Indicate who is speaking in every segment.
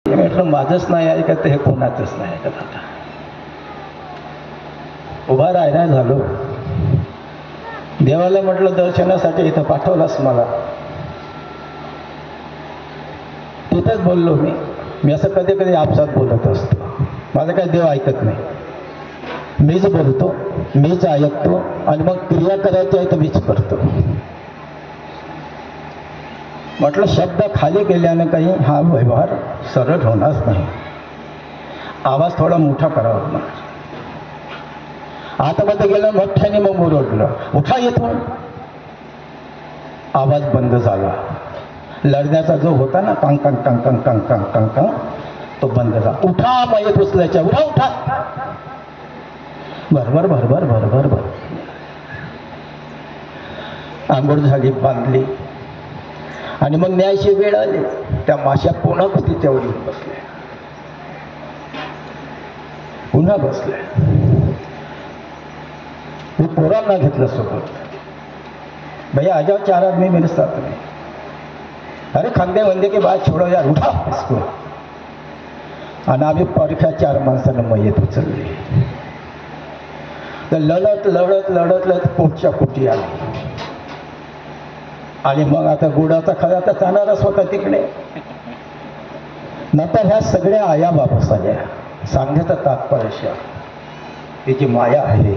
Speaker 1: म्हटलं माझंच नाही ऐकत हे कोणाचंच नाही ऐकत. आता उभा राहायला झालो. देवाला म्हटलं दर्शनासाठी इथं पाठवलास मला, तिथंच बोललो मी असं कधी कधी आपसात बोलत असतो. माझं काही देव ऐकत नाही, मीच बोलतो, मीच ऐकतो आणि मग क्रिया करायची आहे तर मीच करतो. म्हटलं शब्द खाली गेल्यानं काही हा व्यवहार सरळ होणारच नाही. आवाज थोडा मोठा करावा ना. आतमध्ये गेलं मोठ्याने मग ओरडलं, उठा येथून. आवाज बंद झाला. लढण्याचा जो होता ना कांग कांग कांग कांग कांग कांग कांग कांग, तो बंद झाला. उठा मयत उचलायच्या, उठा उठा. भरभर भरभर भरभर भर. आंघोळ झाली, बांधली आणि मग न्यायची वेळ आली. त्या माश्या पुन्हा तिच्यावर येऊन बसल्या, पुन्हा बसल्या. मी पोरांना घेतलं सोबत. भैया आ जाओ, 4 आदमी मेरे साथ में. अरे खांदे वंदे के बाद छोड़ो यार, उठा इसको. आणि आम्ही परख्या 4 माणसानं मयत उचलली. तर लढत लढत लढत लढत पोटच्या पोटी आली. आणि मग आता गुडाचा खरा तर जाणारच होता तिकडे. नंतर ह्या सगळ्या आया बाबा आल्या. सांगण्याचं तात्पर्य तिची माया आहे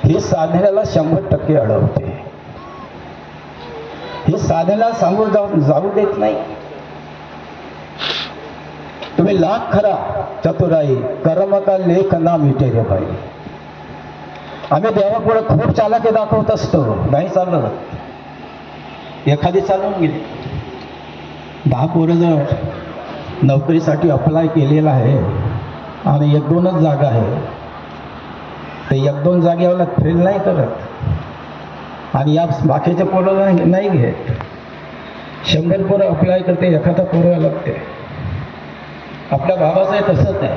Speaker 1: ही साधण्याला 100% अडवते. ही साधण्याला सांगून जाऊ देत नाही. तुम्ही लाख खरा चतुराई कर्म का लेख ना मिटे रे बाई. आम्ही देवापुढे खूप चालाकी दाखवत असतो, नाही चालत. एखादी चालून गेली. 10 पोरं जर नोकरीसाठी अप्लाय केलेला आहे आणि 1-2च जागा आहे, तर 1-2 जागेवाला थ्रिल नाही करत आणि या बाकीच्या पोरं नाही घेत. 100 पोरं अप्लाय करते, एखादा पोरं लागते. आपल्या बाबाचं तसंच आहे.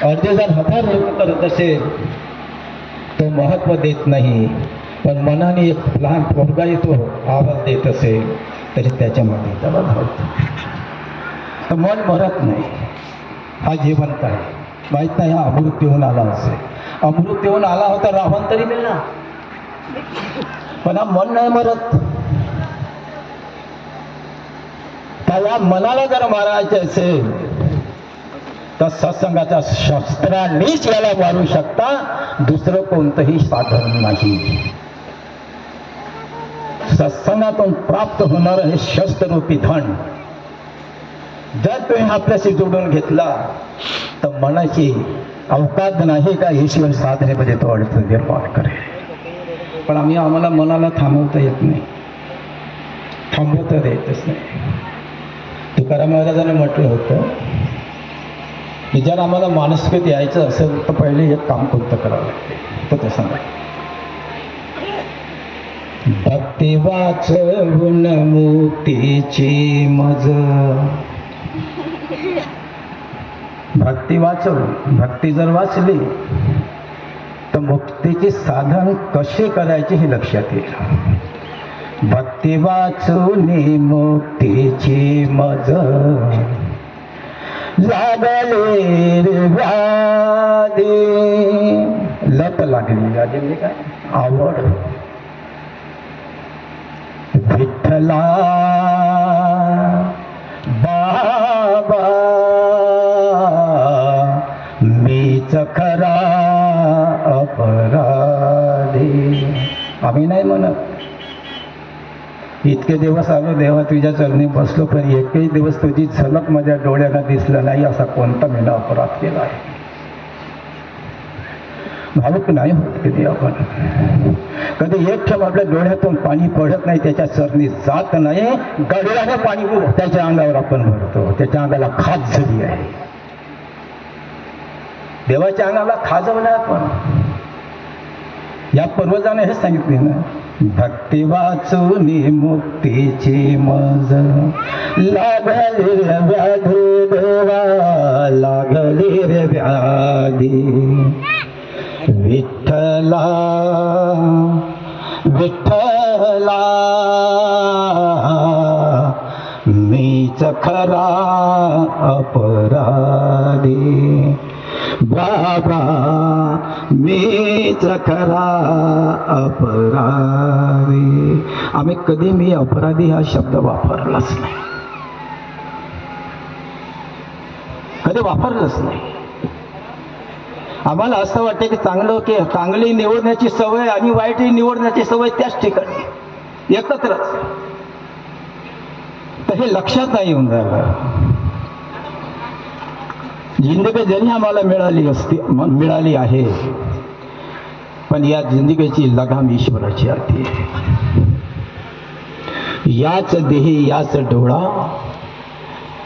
Speaker 1: अर्धे जर 1000 लोक करत असेल तो महत्त्व देत नाही, पण मनाने एक लहान पोरगा येतो आवाज देत असेल तरी त्याच्यामध्ये त्याला धावतो. तर मन मरत नाही. हा जिवंत आहे. माहीत नाही हा अमृत येऊन आला असेल. अमृत येऊन आला होता रावण तरी मिळला, पण हा मन नाही मरत. त्या मनाला जर मारायचे असेल तर सत्संगाच्या शस्त्रांनीच याला मारू शकता, दुसरं कोणतंही साधन नाही. सत्संगातून प्राप्त होणारं हे शस्त्ररूपी धन जर तुम्ही आपल्याशी जोडून घेतला तर मनाची अवकाश नाही का ईश्वर साधनेमध्ये तो अडचण निर्माण करेल. पण आम्हाला मनाला थांबवता येत नाही, थांबवता येतच नाही. तुकाराम महाराजांनी म्हटलं होतं की जर आम्हाला मानसिकत यायचं असेल तर पहिले एक काम कोणतं करावं लागते, तर ते सांगा. भक्ती वाचवून मुक्तीची मज. भक्ती वाचवून, भक्ती जर वाचली तर मुक्तीचे साधन कसे करायचे हे लक्षात येईल. भक्ती वाचून मुक्तीची मज लागले रे व्याधी. लत लागली, लागली काय आवड. विठ्ठला बाबा मीच खरा अपराधी. आम्ही नाही म्हणत. इतके दिवस आलो देवा तुझ्या चरणी बसलो, पण एकही दिवस तुझी झलक माझ्या डोळ्यांना दिसलं नाही. असा कोणता मी अपराध केला आहे? भावुक नाही होत कधी आपण. कधी एक क्षण आपल्या डोळ्यातून पाणी पडत नाही, त्याच्या चरणी जात नाही. गडव्याने पाणी त्याच्या अंगावर आपण भरतो. त्याच्या अंगाला खाज झाली आहे. देवाच्या अंगाला खाजवलं आपण. या पूर्वजाने हे सांगितले ना, भक्ती वाचून मुक्तीची मज लागली रे व्याधी देवा लागली रे व्याधी. विठ्ठला विठ्ठला मीच मीच खरा अपराधी, बाबा मीच खरा अपराधी. आम्ही कधी मी अपराधी हा शब्द वापरलाच नाही, कधी वापरलंच नाही. आम्हाला असं वाटतं की चांगली निवडण्याची सवय आणि वाईटही निवडण्याची सवय त्याच ठिकाणी एकत्रच. तर हे लक्षात नाही येऊन राहिलं. जिंदगी जरी आम्हाला मिळाली आहे, पण या जिंदगीची लगाम ईश्वराची आहे. याच देही याच डोळा,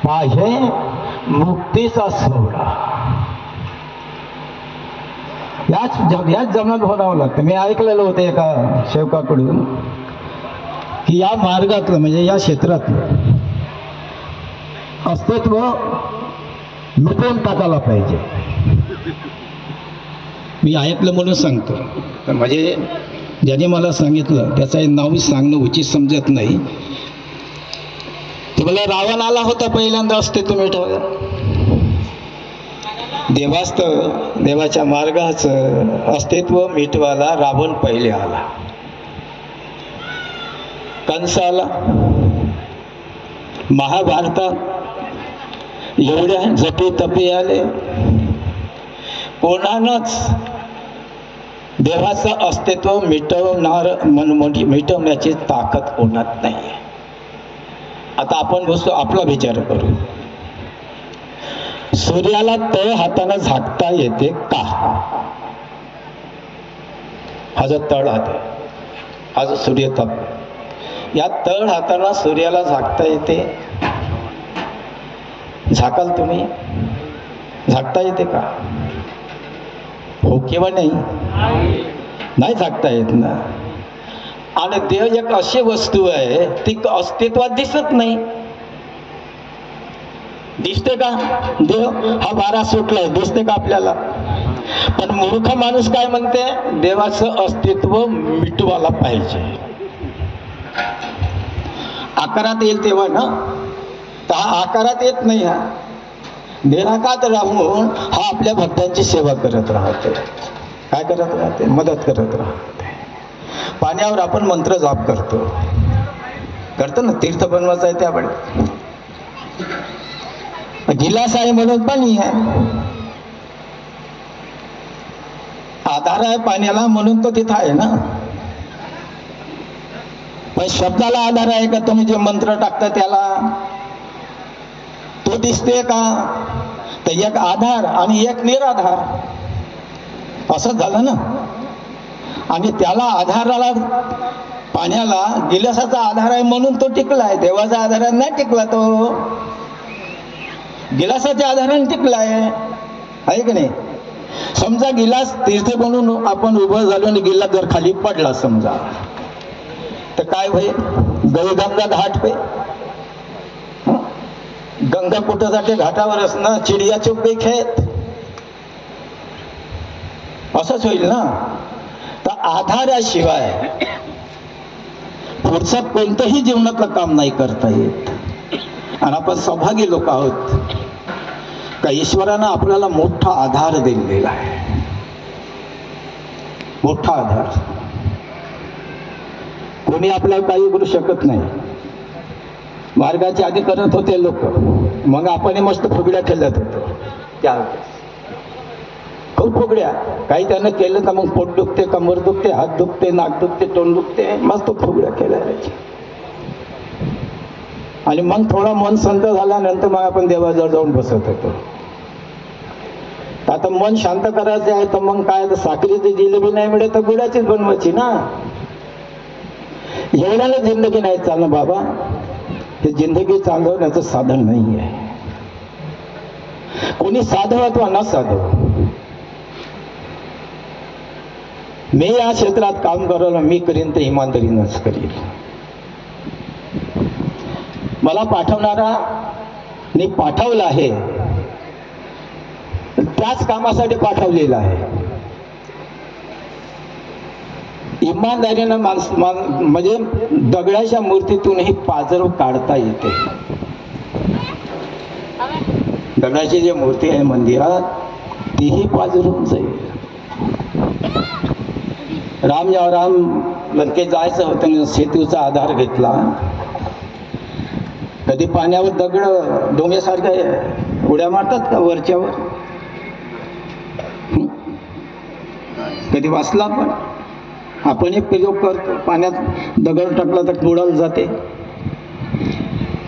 Speaker 1: पाहे मुक्तीचा सोहळा. याच जन्मात भरावं लागतं. मी ऐकलेलं होतं एका सेवकाकडून की या मार्गातलं म्हणजे या क्षेत्रातलं अस्तित्व मिटवून टाकायला पाहिजे. मी ऐकलं म्हणून सांगतो. म्हणजे ज्याने मला सांगितलं त्याचं नाव सांगणं उचित समजत नाही. तुम्हाला रावण आला होता पहिल्यांदा अस्तित्व मिटवायला. देवाच्या मार्गाचं अस्तित्व मिटवायला रावण पहिले आला. कंस आला. महाभारतात एवढ्या जपी तपी आले. कोणानंच देवाचं अस्तित्व मिटवण्याची ताकद कोणात नाही. आता आपण बसतो आपला विचार करू. सूर्याला तळ हाताने झाकता येते का? हा जो तळ हात आहे, हा जो सूर्यतप, या तळ हाताला सूर्याला झाकता येते? झाकाल तुम्ही? झाकता येते का? हो किंवा नाही? नाही झाकता येत ना. आणि देव एक अशी वस्तू आहे ती अस्तित्वात दिसत नाही. दिसते का? देव हा वारा सुटलाय, दिसते का आपल्याला? पण मूर्ख माणूस काय म्हणते? देवाचं अस्तित्व मिटवायला पाहिजे. आकारात येईल तेव्हा ना. तर हा आकारात येत नाही. हा निराकात राहून हा आपल्या भक्तांची सेवा करत राहते. काय करत राहते? मदत करत राहते. पाण्यावर आपण मंत्र जाप करतो ना. तीर्थ बनवायचं आहे त्यावेळेस गिलास आहे म्हणून पाणी आहे. आधार आहे पाण्याला म्हणून तो तिथं आहे ना. पण शब्दाला आधार आहे का? तुम्ही जे मंत्र टाकता त्याला तो दिसते का? तर एक आधार आणि एक निराधार असं झालं ना. आणि त्याला आधाराला, पाण्याला गिलासाचा आधार आहे म्हणून तो टिकलाय. देवाचा आधाराने नाही टिकला. तो गिलासाच्या आधाराने टिकला आहे की नाही? समजा गिलास तीर्थ बनवून आपण उभं झालो आणि गिलास जर खाली पडला समजा, तर काय होईल? गंगा घाट पे. गंगा कुठं जाते? घाटावरच ना. चिडिया चुप गई खेत, असंच होईल ना. तर आधाराशिवाय पुढचं कोणतंही जीवनातलं काम नाही करता येत. आणि आपण सौभाग्य लोक आहोत का ईश्वरानं आपल्याला मोठा आधार दिलेला आहे. मोठा आधार. कोणी आपल्याला काही करू शकत नाही. मार्गाच्या आधी करत होते लोक, मग आपण मस्त फुगड्या खेळत होतो. त्यावेळेस खूप फुगड्या. काही त्यानं केलं तर मग पोट दुखते, कमर दुखते, हात दुखते, नाक दुखते, तोंड दुखते, मस्त फुगड्या खेळायच्या. आणि मग थोडा मन शांत झाल्यानंतर मग आपण देवाजवळ जाऊन बसत होतो. आता मन शांत करायचं आहे तर मग काय, साखरेची जिलेबी नाही मिळत तर गुळाचीच बनवायची ना. एवढ्याला जिंदगी नाही चालणं बाबा. हे जिंदगी चालवण्याचं साधन नाही आहे. कोणी साधव अथवा न साधव, मी या क्षेत्रात काम करायला मी करीन ते इमानदारीनंच करीन. मला पाठवणारा मी पाठवलं आहे, त्याच कामासाठी पाठवलेलं आहे. इमानदारीनं म्हणजे दगडाच्या मूर्तीतूनही पाजर काढता येते. दगडाची जी मूर्ती आहे मंदिरात तीही पाजरून जाईल. राम जेव्हा लंकेत जायचं होतं सेतूचा आधार घेतला. कधी पाण्यावर दगड डोंग्यासारख्या उड्या मारतात का वरच्यावर? कधी वाचला आपण एक प्रयोग करतो, पाण्यात दगड टाकला तर बुडाला जाते.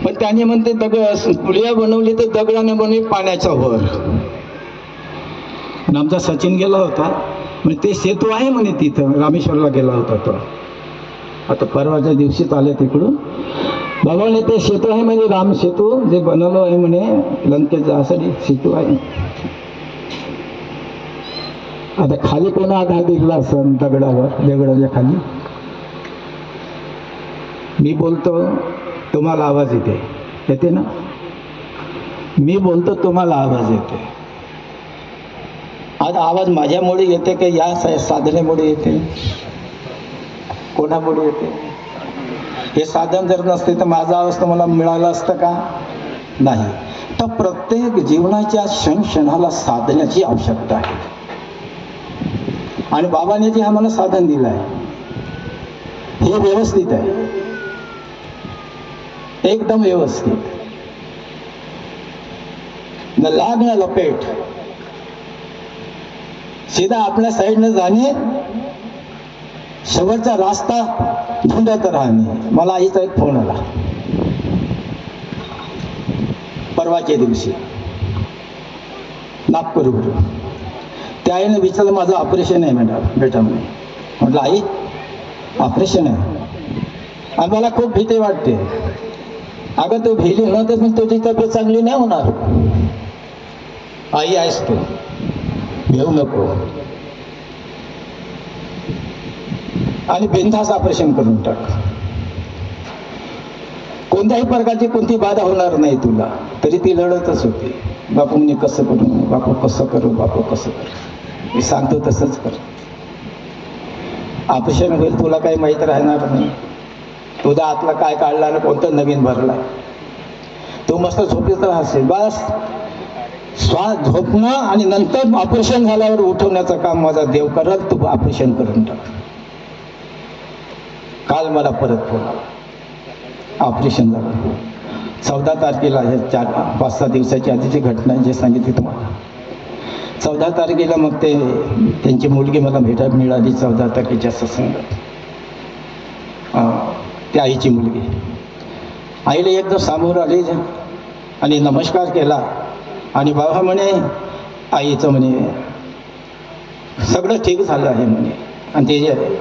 Speaker 1: पण त्याने म्हणते दगड पुलिया बनवली तर दगडाने बनवली पाण्याच्या वर. आमचा सचिन गेला होता, म्हणजे ते सेतू आहे म्हणे तिथं, रामेश्वरला गेला होता तो. आता परवाच्या दिवशीच आले तिकडून. बाबाने ते सेतू आहे म्हणजे राम सेतू जे बनवलं आहे म्हणे लंकेत जाण्यासाठी सेतू आहे. आता खाली कोणा आधार दिला असं दगडाच्या खाली? मी बोलतो तुम्हाला आवाज येते ना? मी बोलतो तुम्हाला आवाज येते. आज आवाज माझ्यामुळे येते की या साधनेमुळे येते? कोणामुळे येते? हे साधन जर नसते तर माझा आवाज तुम्हाला मिळाला असतं का? नाही. तर प्रत्येक जीवनाच्या क्षणाला साधण्याची आवश्यकता आहे. आणि बाबाने जे आम्हाला साधन दिलं आहे हे व्यवस्थित आहे, एकदम व्यवस्थित. न लाग न लपेट, सीधा आपल्या साईडनं जाणे, शेवटचा रास्ता ढूंढत राहणे. मला आईचा एक फोन आला परवाच्या दिवशी नागपूरवरून. त्या आईने विचारलं माझं ऑपरेशन आहे मॅडम बेटा. म्हटलं आई ऑपरेशन आहे आणि मला खूप भीती वाटते. अगं तू भिली नव्हतं पण तुझी तब्येत चांगली नाही होणार. आई आहेस तू, घेऊ नको आणि बिनधास्त ऑपरेशन करून टाक. कोणत्याही प्रकारची कोणती बाधा होणार नाही तुला. तरी ती लढतच होती. बापू म्हणे कसं करू, बापू कसं करू, बापू कसं करू. मी सांगतो तसंच कर. ऑपरेशन होईल तुला काही माहीत राहणार नाही. तुझा आतला काय काढला आणि कोणतं नवीन भरला. तू मस्त झोपेत राहशील. बस श्वास झोपणं आणि नंतर ऑपरेशन झाल्यावर उठवण्याचं काम माझा देव करल. तू ऑपरेशन करून टाक. काल मला परत फोन आला, ऑपरेशन झालं. 14 तारखेला हे 4-5-6 दिवसाची आधीची घटना जे सांगितली तुम्हाला. 14 तारखेला मग त्यांची मुलगी मला भेटायला मिळाली. 14 तारखेच्या सत्संगात त्या आईची मुलगी. आईला एकदम समोर आली आणि नमस्कार केला आणि बाबा म्हणे आईचं म्हणे सगळं ठीक झालं आहे म्हणे. आणि ते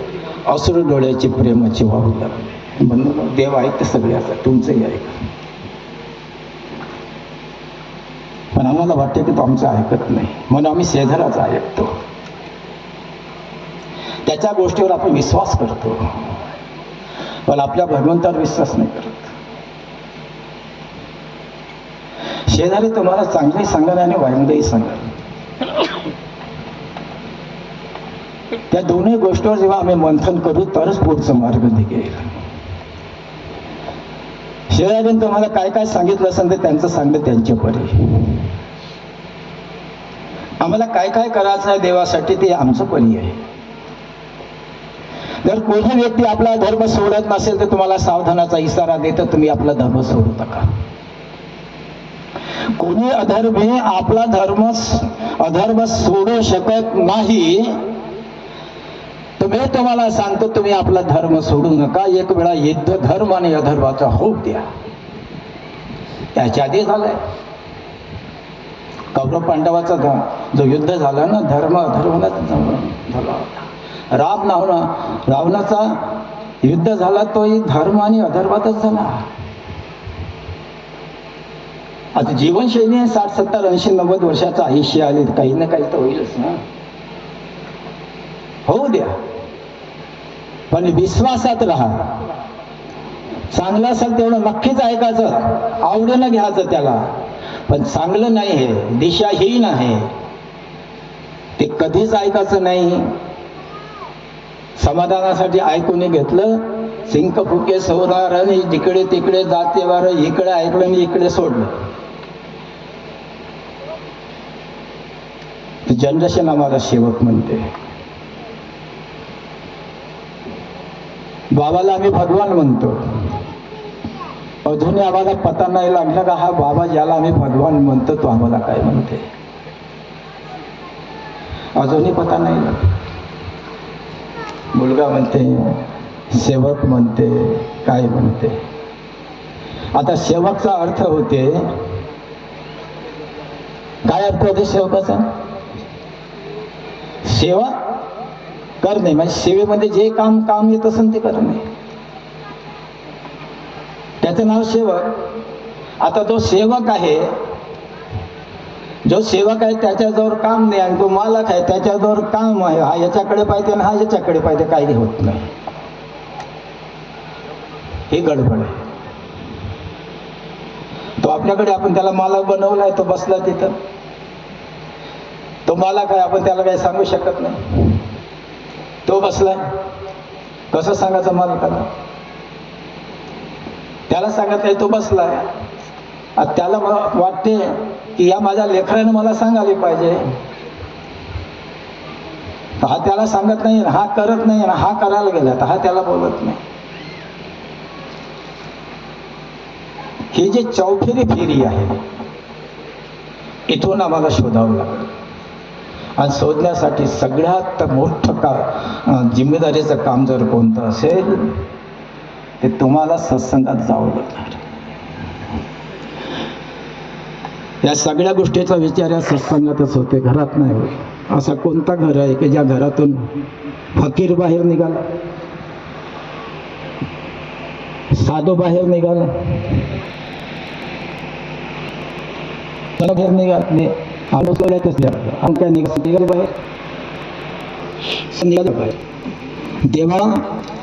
Speaker 1: अश्रू डोळ्याची प्रेमाची वाहू लागली. म्हणून देव ऐकते सगळे, आता तुमचंही ऐक. पण आम्हाला वाटतं की तो आमचं ऐकत नाही, म्हणून आम्ही शेजाराचं ऐकतो. त्याच्या गोष्टीवर आपण विश्वास करतो, पण आपल्या भगवंतावर विश्वास नाही करत. शेजारी तुम्हाला चांगले सांगाल आणि वाईटही सांगाल. त्या दोन्ही गोष्टीवर जेव्हा आम्ही मंथन करू तरच पुढचा मार्ग निघेल. शेजारीने तुम्हाला काय काय सांगितलं असेल तर त्यांचं सांगणं त्यांच्या परी. आम्हाला काय काय करायचं आहे देवासाठी ते आमचं परी आहे. जर कोणी व्यक्ती आपला धर्म सोडत नसेल तर तुम्हाला सावधानाचा इशारा देतो, तुम्ही आपला धर्म सोडू नका. कोणी अधर्मी आपला अधर्म सोडू शकत नाही. मी तुम्हाला सांगतो तुम्ही आपला धर्म सोडू नका. एक वेळा युद्ध धर्म आणि अधर्माचा होऊ द्या. त्याच्या आधी झालंय कौरव पांडवाचा जो युद्ध झाला ना, धर्म अधर्माचा झाला होता. रावणाचा युद्ध झाला तोही धर्म आणि अधर्मातच झाला. आता जीवनशैली 60, 70, 80, 90 वर्षाचं आयुष्य आले, काही ना काही तर होईलच ना. होऊ द्या, पण विश्वासात राहा. चांगलं असेल तेवढं नक्कीच ऐकायचं, आवडीनं घ्यायचं त्याला. पण चांगलं नाही आहे, दिशाहीन आहे, ते कधीच ऐकायचं नाही. समाधानासाठी ऐकून घेतलं, सिंक फुके सोनार आणि जिकडे तिकडे जाते वारं, इकडे ऐकलं आणि इकडे सोडलं. जनरेशन आम्हाला सेवक म्हणते. बाबाला आम्ही भगवान म्हणतो. अजूनही आम्हाला पता नाही लागला का हा बाबा ज्याला आम्ही भगवान म्हणतो तो आम्हाला काय म्हणते. अजूनही पता नाही लागला. मुलगा म्हणते, सेवक म्हणते, काय म्हणते. आता सेवकचा अर्थ होते काय अर्थ होते सेवकाचा? सेवा करणे, म्हणजे सेवेमध्ये जे काम येत असेल ते करणे, त्याचं नाव सेवक. आता तो सेवक आहे, जो सेवक आहे त्याच्याजवळ काम नाही, आणि तो मालक आहे त्याच्याजवळ काम आहे. हा याच्याकडे पाहिजे आणि हा याच्याकडे पाहिजे, काही होत नाही. ही गडबड आहे. तो आपल्याकडे, आपण त्याला मालक बनवलाय, तो बसला तिथं, तो मालक आहे, आपण त्याला काही सांगू शकत नाही. तो बसलाय, कसं सांगायचं मालकाला? त्याला सांगत नाही, तो बसलाय. आता त्याला वाटते की या माझ्या लेकराने मला सांगायला पाहिजे. हा त्याला सांगत नाही, हा करत नाही, हा करायला गेला तर हा त्याला बोलत नाही. ही जी चौफेरी फेरी आहे, इथून आम्हाला शोधावं लागतं. आणि शोधण्यासाठी सगळ्यात मोठं जिम्मेदारीचं काम जर कोणतं असेल ते तुम्हाला सत्संगात जावं लागणार. या सगळ्या गोष्टीचा विचार या सत्संगातच होते, घरात नाही होत. असा कोणता घर आहे की ज्या घरातून फकीर बाहेर निघाला, साधू बाहेर निघाला, बाहेर निघाले, देवा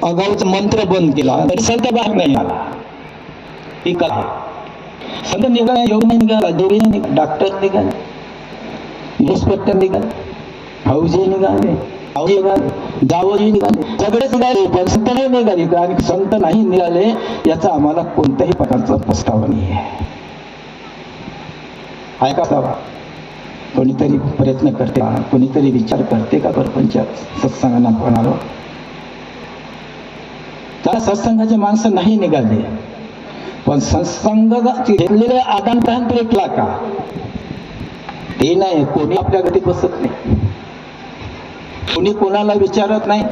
Speaker 1: अगाऊच मंत्र बंद केला तरी संत बाहेर नाही आला. ही कथा संत निघाला, योग नाही निघाला, जोडी नाही निघाला, डॉक्टर निघाले, इन्स्पेक्टर निघाले, फौजी निघाले, जावजी निघाले, सगळेच निघाले, पण संत नाही निघाले. आणि संत नाही निघाले याचा आम्हाला कोणत्याही प्रकारचा पस्तावा नाही आहे. ऐकावा, कोणीतरी प्रयत्न करते, कोणीतरी विचार करते का परपंच सत्संगांना म्हणालो. त्या सत्संगाचे माणसं नाही निघाले, पण सत्संग घेतलेले आदान प्रदान भेटला का ते नाही. कोणी आपल्या घरी बसत नाही, कोणी कोणाला विचारत नाही.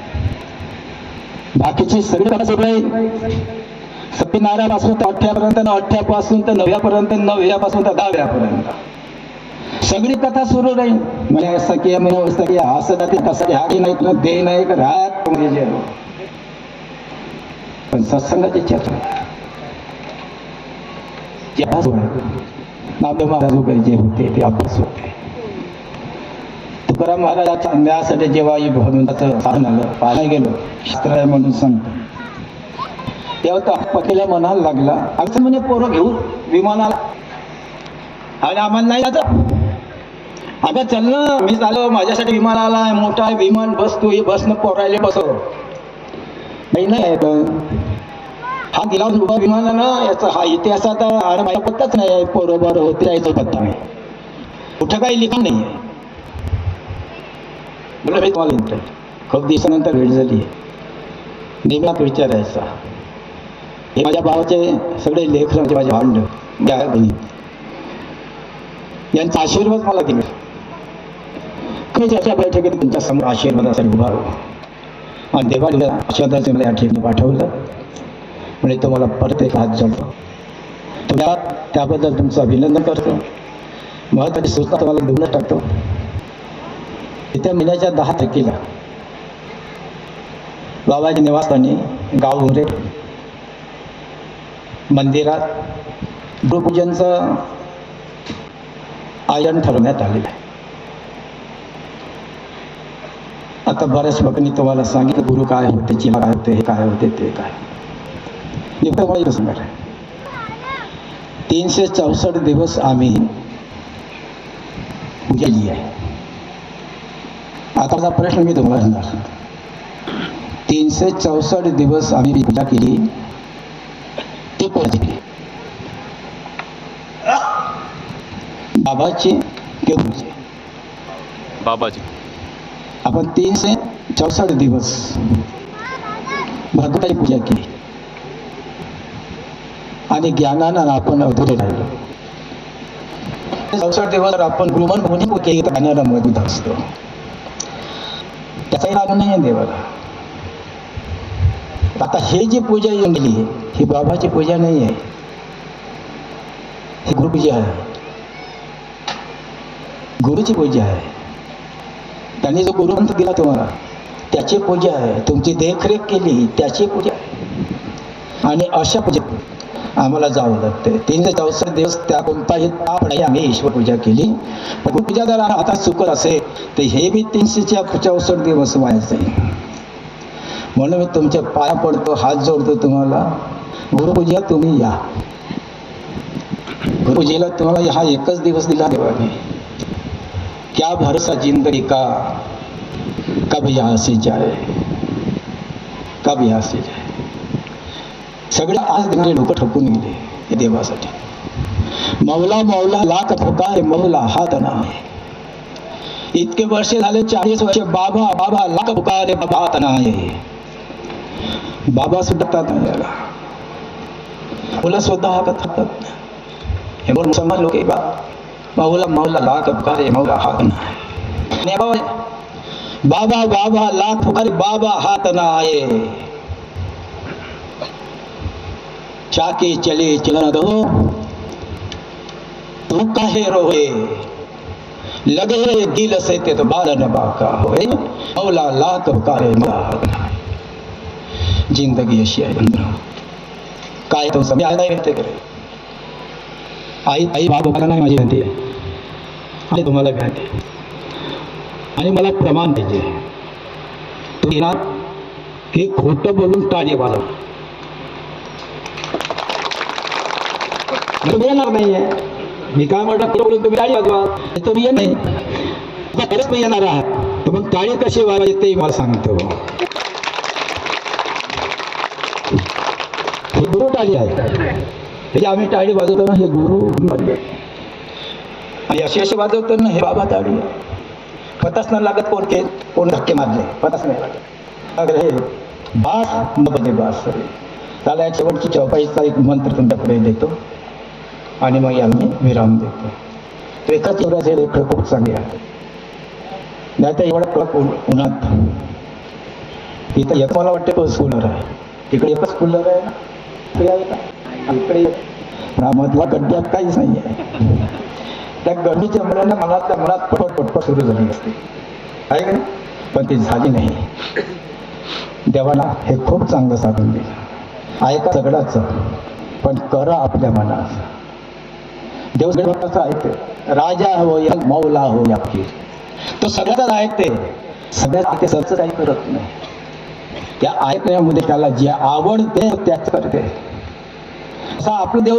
Speaker 1: बाकीचे सगळे सुरू आहे, सत्यनारायणापासून तर 8व्यापर्यंत, 8व्यापासून तर 9व्यापर्यंत, 9व्यापासून तर 10व्यापर्यंत सगळी कथा सुरू राहील. मला असं की असं की असं जाते तसं हा की नाही तुला दे नाही का राहत. पण सत्संगाची चर्चा नामदेव महाराज वगैरे जे होते ते अभ्यास होते. तुकाराम महाराजाच्या अन्यायासाठी जेव्हा भगवंताचं साधन आलं, पाहायला गेलो, शास्त्र म्हणून सांगतो, तेव्हा पतीला म्हणायला लागला, असं म्हणे पोरं घेऊन विमानाला, आणि आम्हाला नाही जातं. अगं चल ना, मी चाललो, माझ्यासाठी विमान आला, मोठा विमान, बस तू बसनं पोरायले बसव. नाही हा दिला उभा विमानानं, याचा हा इतिहासात आणि माझा पत्ताच नाही, बरोबर होते यायचा पत्ता नाही, कुठं काही लिखाण नाही आहे. बरं तुम्हाला खूप दिवसानंतर भेट झाली, नेहमी विचारायचा, हे माझ्या भावाचे सगळे लेख, माझे भांड बहिणी, यांचा आशीर्वाद मला दिला. त्याच्या बैठकीत तुमच्या समोर आशीर्वादासाठी उभा राहू, आणि देवाला आशीर्वादाचे मला या ठिकाणी पाठवलं. म्हणजे तुम्हाला परत एक हात जोडतो, तुम्हाला त्याबद्दल तुमचं अभिनंदन करतो. महत्त्वाची सूचना तुम्हाला देऊन टाकतो. येत्या महिन्याच्या 10 तारखेला बाबाजी निवासस्थानी गाव उमरे मंदिरात गुरुपूजनचं आयोजन ठरवण्यात आलेलं आहे. आता बऱ्याच लोकांनी तुम्हाला सांगितलं गुरु काय होते, चिमा काय होते, हे काय होते, ते काय. मला सांगणार आहे, 364 दिवस आम्ही गेली आहे. आताचा प्रश्न मी तुम्हाला सांगणार, 364 दिवस आम्ही पूजा केली, ती कोणाची केली? बाबाची किंवा
Speaker 2: बाबाची
Speaker 1: आपण 364 दिवस भगवंताची पूजा केली आणि ज्ञानानं आपण अधुरे राहिलो. 64 दिवस आपण गृहण होऊन गाण्याला मजबूत असतो, त्याचाही राग नाही आहे देवाला. आता हे जी पूजा येऊन गेली ही बाबाची पूजा नाही आहे, ही गुरुपूजा आहे, गुरुची पूजा आहे. त्यांनी जो गुरुमंत्र दिला तुम्हाला त्याची पूजा आहे, तुमची देखरेख केली त्याची पूजा आहे. आणि अशा पूजेत आम्हाला जावं लागते. 364 दिवस त्या कोणताही ताप नाही आम्ही ईश्वर पूजा केली. गुरुपूजा जर आता चुकत असेल तर हे बी 364 दिवस व्हायचे. म्हणून मी तुमच्या पाया पडतो, हात जोडतो तुम्हाला. गुरुपूजा तुम्ही या, गुरुपूजेला तुम्हाला हा एकच दिवस दिला देवाने. क्या भरोसा जिंदगी का, कब यहाँ से जाए, कब यहाँ से जाए. सगळे आज देणारे लोक ठोकून गेले हे देवासाठी. मौला मौला लाख पुकारे मौला हात नाही. इतके वर्ष झाले, 40 वर्ष बाबा बाबा लाख पुकारे बाबा हात नाही. बाबा सुद्धा नाही याला, मुलं सुद्धा हातात हातात. हे बोल मुसलमान लोक मौला मौला लाख पुकारे मौला हात नाही. बाबा बाबा लाख पुकारे बाबा हाथ न आए. चाके चले चलन दो तू काहे रोए, लगे दिल से ते तो बाल न बाका होए. मौला लाख पुकारे मौला हाथ न आए. जिंदगी अशी आहे बंधू. काय तो समजा नाही येते करे. आई आई बाबा नाही माझी विनंती आहे आणि तुम्हाला विनंती आहे. आणि मला प्रमाण पाहिजे. तुम्ही ना हे खोटं बोलून टाळी वाजव, तुम्ही येणार नाहीये. मी काय म्हणतात खोटं बोलून तुम्ही टाळी वाजवा, तुम्ही येत नाही. खरंच मी येणार आहात तर मग टाळी कशी वाजवायची ते मला सांगतो. हे गुरु टाळी आहे. हे आम्ही टाळी वाजवतो ना, हे गुरु आणि अशी वाजवतो ना, हे बाबा टाळी. पताच न लागत कोण धक्के मारले, पताच नाही लागत. अगर हे बास बदले बास त्याला या शेवटची चौपाईचा एक मंत्र तुमच्याकडे देतो आणि मग आम्ही विराम देतो. एकाच एवढ्याच लेखक खूप चांगली आहे. नाही तर एवढा कडक उन्हात इथं एक मला वाटते तोच कूलर आहे. तिकडे एकच कूलर आहे ना, इकडे मधल्या गड्ड्यात काहीच नाही आहे. त्या गडीच्या मुलांना मनातल्या मनात पटपट सुरू झाली असते आहे का नाही, पण ती झाली नाही. देवाला हे खूप चांगलं साधून दिलं. ऐका सगळ्याच पण करा आपल्या मनात. देव सगळ्याचं ऐकते. राजा हो या मौला हो या फकीर, तो सगळ्याच ऐकते. सगळ्याच ऐकते, सरच काही करत नाही. त्या ऐकण्यामध्ये त्याला जे आवडते त्याच करते. असा आपलं देव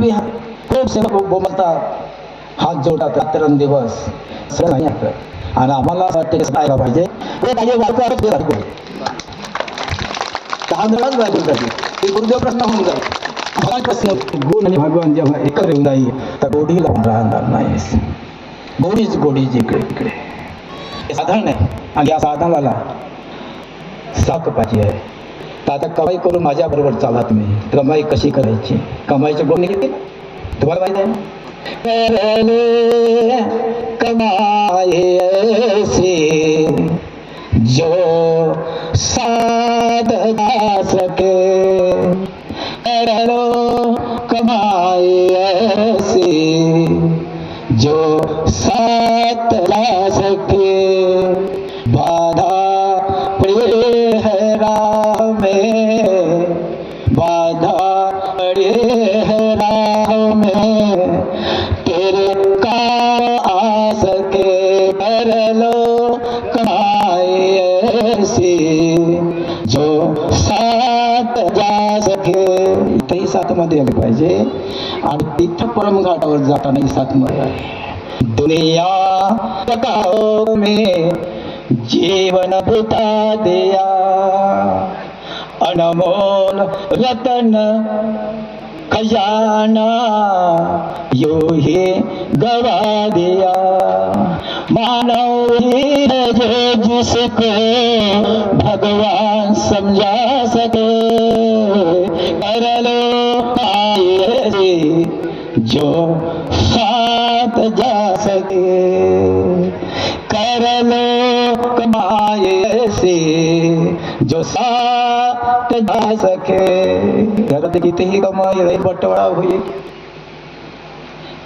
Speaker 1: खूप सेवा बोलतात, हात जोडतात रात्रंदिवस सगळं नाही ऐकत. आणि आम्हाला असं वाटतं कसं ऐका पाहिजे ते गुरुदेव प्रश्न होऊन जाईल. प्रश्न गुण आणि भगवान जेव्हा एकत्र येऊन जाईल तर गोडी लावून राहणार नाही. गोडीच गोडी जिकडे इकडे. हे साधारण आहे आणि या साधनाला साख पाहिजे आहे. तर आता कमाई करून माझ्याबरोबर चाला तुम्ही. कमाई कशी करायची, कमाईचे गुण किती तुम्हाला माहिती आहे ना. कमाए ऐसे जो साथ जा सके, कर लो कमाए ऐसे जो साथ ला सके. बाधा पड़े है राह में, बाधा पड़े है राह में, तेरे काम आ सके. कर लो कमाए ऐसी जो साथ जा सके. इथंही साथमध्ये आले पाहिजे आणि तिथं परमघाटावर जातानाही साथमध्ये आहे. दुनिया तकाओ में जीवन बिता दिया, अनमोल रतन
Speaker 2: खजाना यो हे गवा दिया, मानव ही है जो जिसको भगवान समझा सके, कर लो ऐसे जो साथ जा सके, कर लो कमाए ऐसे जो साथ जा सके. घरात कितीही कमाई बटवाडा होईल,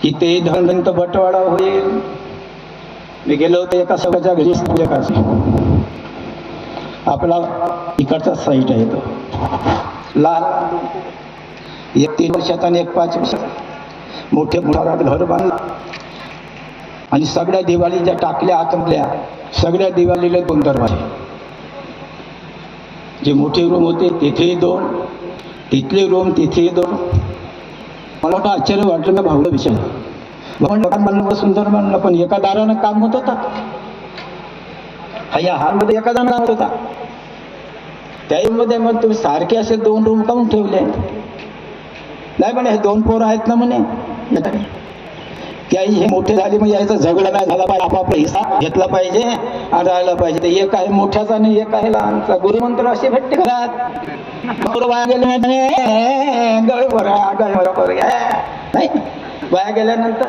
Speaker 2: कितीही धनवंत बटवाडा होईल. मी गेलो होतो एका सगळ्याच्या घरी, आपला इकडचा साईट आहे तो लहान, एक 3 वर्षाचा आणि एक 5 वर्षाचा. मोठे घरात घर बांधलं आणि सगळ्या दिवाळी ज्या टाकल्या आतमल्या, सगळ्या दिवाळीला 2 दरवाजे. जे मोठे रूम होते तिथेही 2, तिथले रूम तिथेही 2. मला वाटतं आश्चर्य वाटलं का भावलं विषय. म्हणलं म्हणलं सुंदर म्हणलं, पण एका दारानं काम होत होता. या हॉलमध्ये एका दारानं होत होता. त्यामध्ये मग तुम्ही सारखे असे 2 रूम काढून ठेवले. नाही म्हणे हे 2 पोरं आहेत ना म्हणे, त्याही हे मोठे झाले मग यायचं झगडा नाही झाला पाहिजे, आपापला हिस्सा घेतला पाहिजे आणि राहायला पाहिजे. ते एक आहे मोठ्याचा आणि एक आहे लहानचा. गुरुमंत्र असे भेटते घरात. वाया गेले नाही, वाया गेल्यानंतर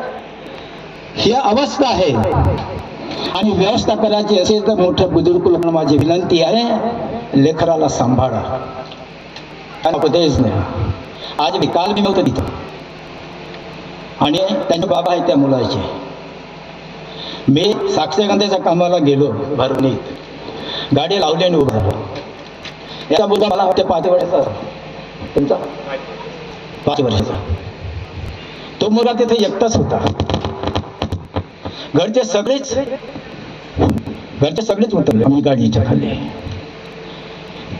Speaker 2: ही अवस्था आहे. आणि व्यवस्था करायची असेल तर मोठ्या बुजुर्ग लोकांना माझी विनंती आहे, लेकराला सांभाळा. उपदेश नाही. आज मी काल मी नव्हतं तिथं आणि त्यांचे बाबा आहेत त्या मुलाचे. मी साक्षगंधेच्या कामाला गेलो भरणीत, गाडी लावली आणि उभा झालो. याचा मुलगा मला वाटते 5 वर्षाचा, तुमचा 5 वर्षाचा. तो मुलगा तिथे एकटाच होता. घरचे सगळेच उतरले मी गाडीच्या खाली.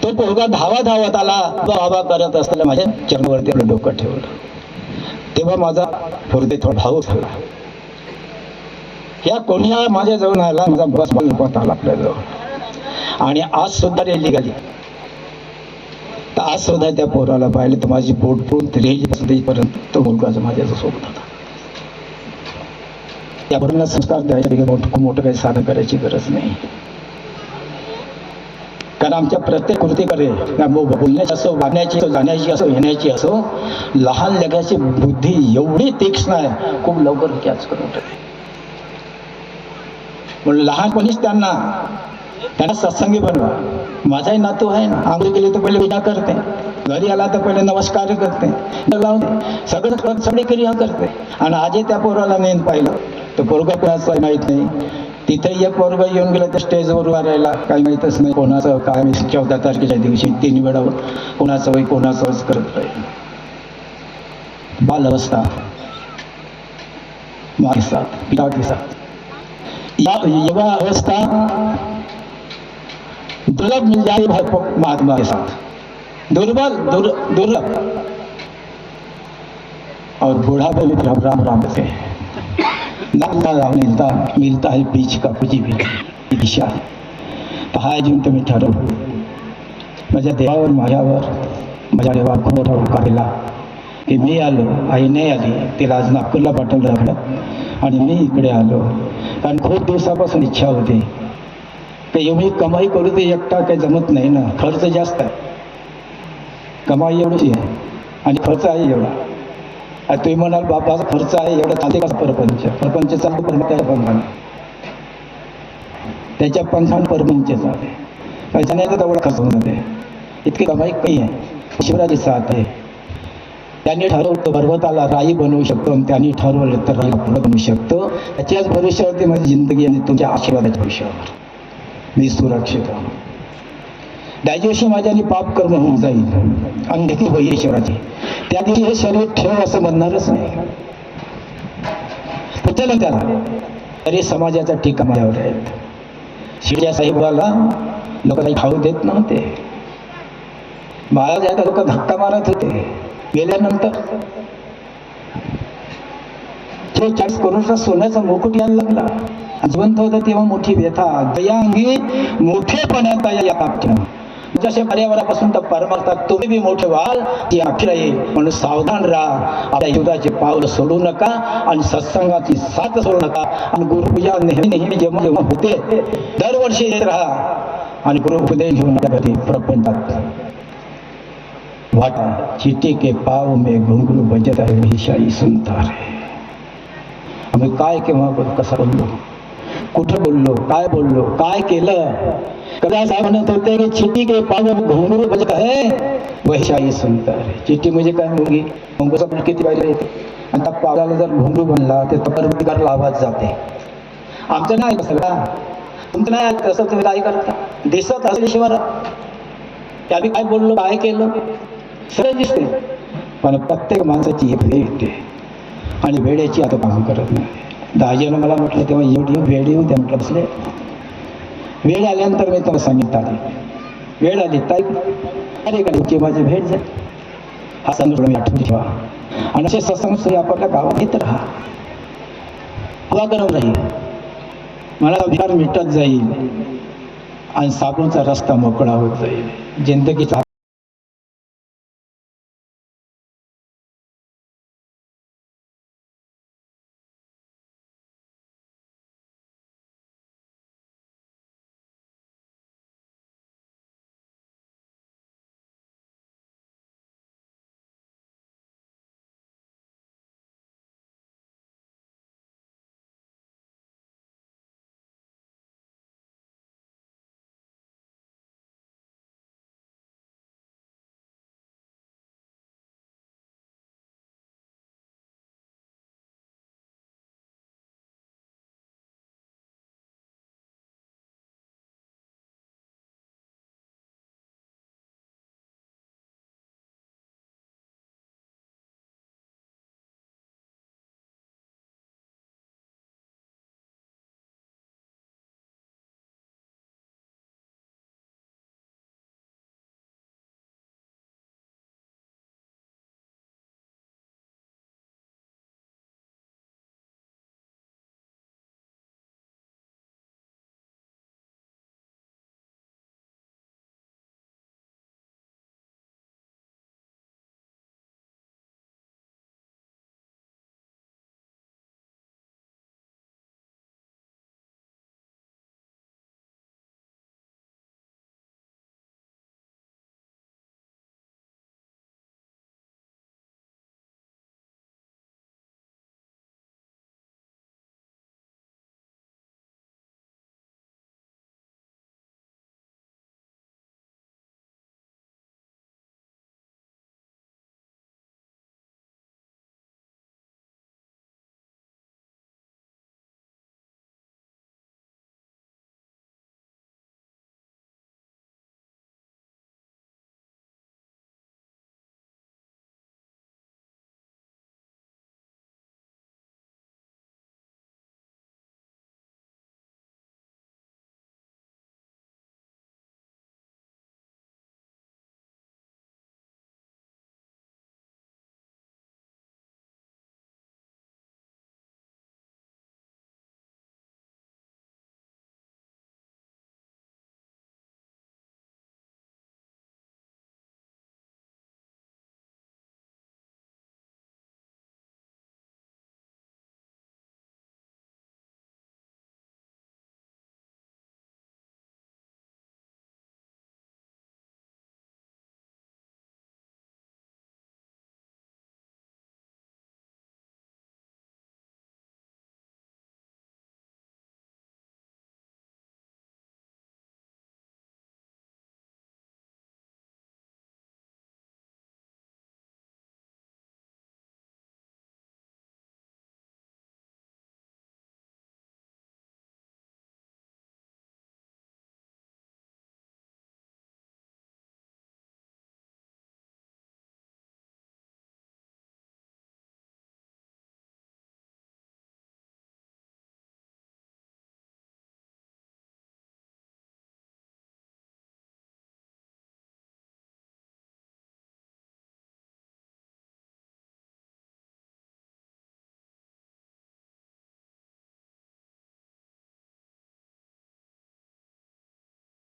Speaker 2: तो पोरगा धावत आला, बाबा करत असताना माझ्या चरणावरती आपलं डोकं ठेवलं. तेव्हा माझा हृदय थोडा भावूक झाला. ह्या कोणी माझ्या जवळ आला, माझा बस लपत आला आपल्याजवळ. आणि आज सुद्धा रेल्वे गेली तर आज सुद्धा त्या पोराला पाहिलं तर माझी पोट पोट रेल्वेपर्यंत तो मुलगा माझ्या सोबत होता. त्या पोराला संस्कार द्यायचे, मोठं काही साधन करायची गरज नाही. कारण आमच्या प्रत्येक कृतीकडे बोलण्याची असो, वागण्याची असो, जाण्याची असो, येण्याची असो, लहान लेकराची बुद्धी एवढी तीक्ष्ण आहे, खूप लवकर कॅच करून टाकते. म्हणून लहानपणीच त्यांना सत्संगी बनवा. माझाही नातू आहे ना, आंघोळ केली तर पहिले विचार करते, घरी आला तर पहिले नमस्कार करते, सगळं सगळी क्रिया करते. आणि आजही त्या पोराला नेन पाहिलं तर पोरगा कोणाचं माहीत नाही. तिथे एक पोरगा येऊन गेला तर स्टेजवर उभा राहायला काही माहीतच नाही कोणाचं काय. 14 तारखेच्या दिवशी 3 वेळा कोणाचं वय कोणाचंच करत राहील. बाल अवस्था माँ साथ, पिता के साथ, युवा अवस्था दुर्लभ मिल जाए महात्मा के साथ, दुर्लभ. और बुढ़ापे में राम राम से मिलता है बीच का कुछ भी दिशा. तर हा अजून तुम्ही ठरव. माझ्या देवावर माझ्यावर माझ्या देवा खूप मोठा उपकार केला की मी आलो, आई नाही आली, तिला आज नागपूरला पाठवलं लागलं आणि मी इकडे आलो. कारण खूप दिवसापासून इच्छा होती की एवढी कमाई करू ते एकटा काही जमत नाही ना, खर्च जास्त आहे. कमाई एवढीच आहे आणि खर्च आहे एवढा. तुम्ही म्हणाल बाबाचा खर्च आहे एवढा, चालते का परपंच चालू पण त्याच्या पंखाने, त्याच्या पंखाने परपंच चालते. पैसा नाही तर तेवढा खर्च होऊन जाते. इतकी कमाई काही आहे. शिवराजी साथ आहे. त्यांनी ठरवलं पर्वताला राई बनवू शकतो आणि त्यांनी ठरवलं तर राई बनवू शकतो. त्याच्याच भविष्यावरती माझी जिंदगी आणि तुमच्या आशीर्वादाच्या भविष्यावर मी सुरक्षित आहे. त्यादिवशी माझ्याने पाप कर्म होऊन जाईल आणि देखील होईल ईश्वराची. त्या दिवशी हे शरीर ठेव असं म्हणणारच नाही. पुढच्या त्याला तरी समाजाचा टीका माझ्यावर आहेत. शिवजा साहेबाला लोक काही खाऊ देत नव्हते. महाराज याला लोक धक्का मारत होते. गेल्यानंतर 40 करोडचा सोन्याचा मुकुट यायला लागला. जिवंत होता तेव्हा मोठी व्यथा दयांगी मोठेपणात या जसे पर्यावरणापासून तर परमार्थात तुम्ही बी मोठे व्हाल ती अखेर येईल. म्हणून सावधान राहा. आपल्या युद्धाचे पाऊल सोडू नका आणि सत्संगाची साथ सोडू नका. आणि गुरुपूजा नेहमी नेहमी जेव्हा जेव्हा होते दरवर्षी येत राहा आणि गुरु उपदेश घेऊन घरी प्रपंचात वाटा. चिट्टी के पाव में घुंगरू बजत आहे ही शाही सुनता रे. आम्ही काय केव्हा कसं बोललो, कुठं बोललो, काय बोललो, काय केलं. कदा साहेब म्हणत होते की चिट्टी के पाव में घुंगरू बजत आहे वही शाही सुनता रे. चिट्टी म्हणजे काय मुलगी, घुंगूचा पण किती पाहिजे येते. आणि त्या पावलाला जर घुंगरू बनला ते परमिकारला आवाज जाते. आमचं नाही कसं का, तुमचं नाही कसं तुम्ही काय करता दिसत असल्याशिवाय की आम्ही काय बोललो, काय केलं सरळ दिसते. पण प्रत्येक माणसाची एक वेळ येते आणि वेळेची आता काम करत नाही. दाजीनं मला म्हटलं तेव्हा एवढी वेळ येऊ द्या म्हटलं. बसले वेळ आल्यानंतर मी तुम्हाला सांगितलं आली वेळ आली ताई अरे का की माझी भेट जाईल. हा संदर्भ मी आठवून ठेवा आणि असे सत्संग आपल्या गावात येत राहा. हवा गरम राहील, मला विकार मिटत जाईल आणि साबूचा रस्ता मोकळा होत जाईल. जिंदगीचा